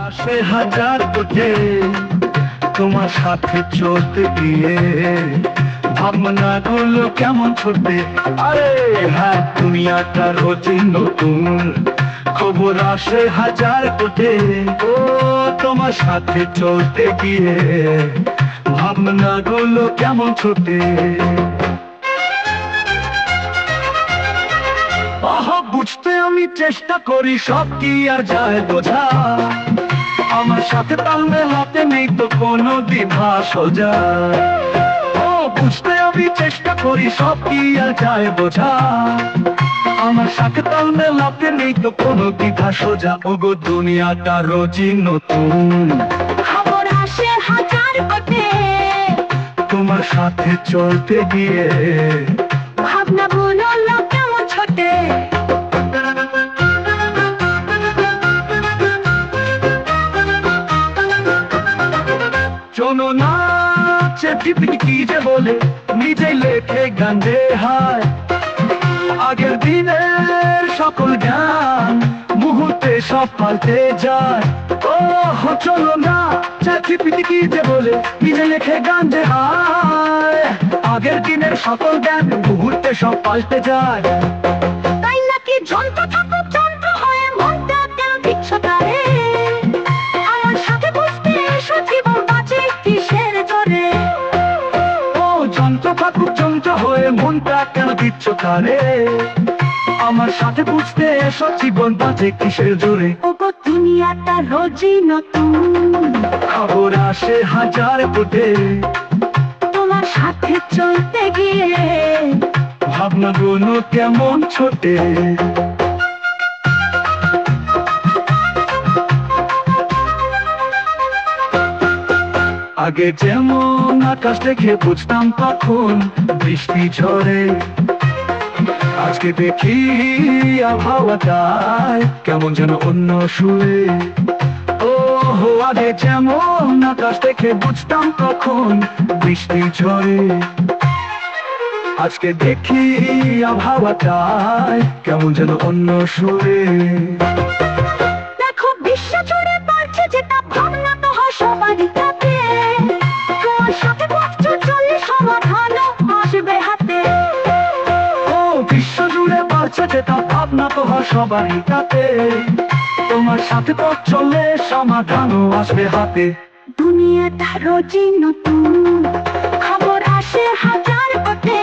আসে হাজার কোটে তোমার সাথে চলতে গিয়ে ভাবনা গুলো কেমন ছোটে। আরে হ্যাঁ, দুনিয়াটা রোজই নতুন, খবর আসে হাজার কোটে। ও তোমার সাথে চলতে গিয়ে ভাবনা গুলো কেমন ছোটে। বুঝতে আমি চেষ্টা করি, সব কি আর যায় বোঝা। আমার সাথে তাল মেলাতে নেই তো কোনো দ্বিধা সোজা। ও বুঝতে আমি চেষ্টা করি, সব কি আর যায় বোঝা। আমার সাথে তাল মেলাতে নেই তো কোনো দ্বিধা সোজা। ওগো দুনিয়াটা রোজই নতুন, খবর আসে হাজার কোটে। তোমার সাথে চলতে গিয়ে ভাবনা গুলো কেমন ছোটে। শোনো না চ্যাটজিপিটি কি যে বলে, নিজেই লেখে গান রে হায়। আগের দিনের সকল জ্ঞান মুহূর্তে সব পাল্টে যায়। ও চলো না চ্যাটজিপিটি কি যে বলে, নিজে লেখে গান রে হায়। আগের দিনের সকল জ্ঞান মুহূর্তে সব পাল্টে যায়। তাই নাকি যন্ত্র থাকুক যন্ত্র হয়ে মনটা কেন দিচ্ছ তারে। আমার সাথে বুঝতে এসো জীবন বাঁচে কিসের জোরে। ও যন্ত্র থাকুক যন্ত্র হয়ে মনটা কেন দিচ্ছ তারে। আমার সাথে বুঝতে এসো জীবন বাঁচে কিসের জোরে। ওগো দুনিয়াটা রোজই নতুন, খবর আসে হাজার কোটে। তোমার সাথে চলতে গিয়ে ভাবনা গুলো কেমন ছোটে। আগে যেমন আকাশ দেখে বুঝতাম তখন বৃষ্টি ঝরে, আজকে দেখি আবহাওয়াটায় কেমন যেন অন্য সুরে। ও আগে যেমন আকাশ দেখে বুঝতাম তখন বৃষ্টি ঝরে, আজকে দেখি আবহাওয়াটায় কেমন যেন অন্য সুরে। দেখো বিশ্ব জুড়ে বাড়ছে যেটা ভাবনা তো হয় সবারই তাতে। তোমার সাথে পথ চললে সমাধানও আসবে হাতে। ও বিশ্ব জুড়ে বাড়ছে যেটা ভাবনা তো হয় সবারই তাতে। তোমার সাথে পথ চললে সমাধানও আসবে হাতে। দুনিয়াটা রোজই নতুন, খবর আসে হাজার কোটে।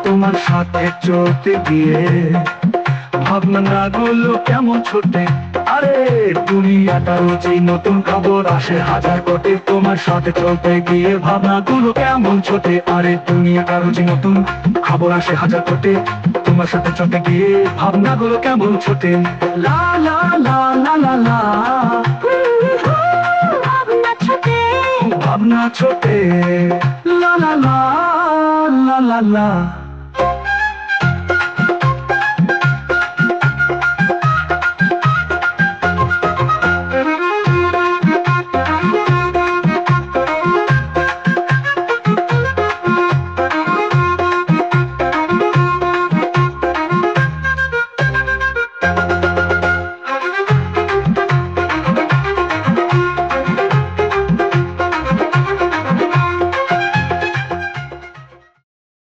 তোমার সাথে চলতে গিয়ে ভাবনা গুলো কেমন ছোটে। আরে দুনিয়াটা রোজই নতুন, খবর আসে হাজার কোটে। তোমার সাথে চলতে গিয়ে ভাবনা গুলো কেমন ছোটে। আরে দুনিয়াটা রোজই নতুন, খবর আসে হাজার কোটে। তোমার সাথে চলতে গিয়ে ভাবনা গুলো কেমন ছোটে। লা লা লা লা লা লা, ভাবনা ছোটে, ভাবনা ছোটে। লা লা লা লা লা লা।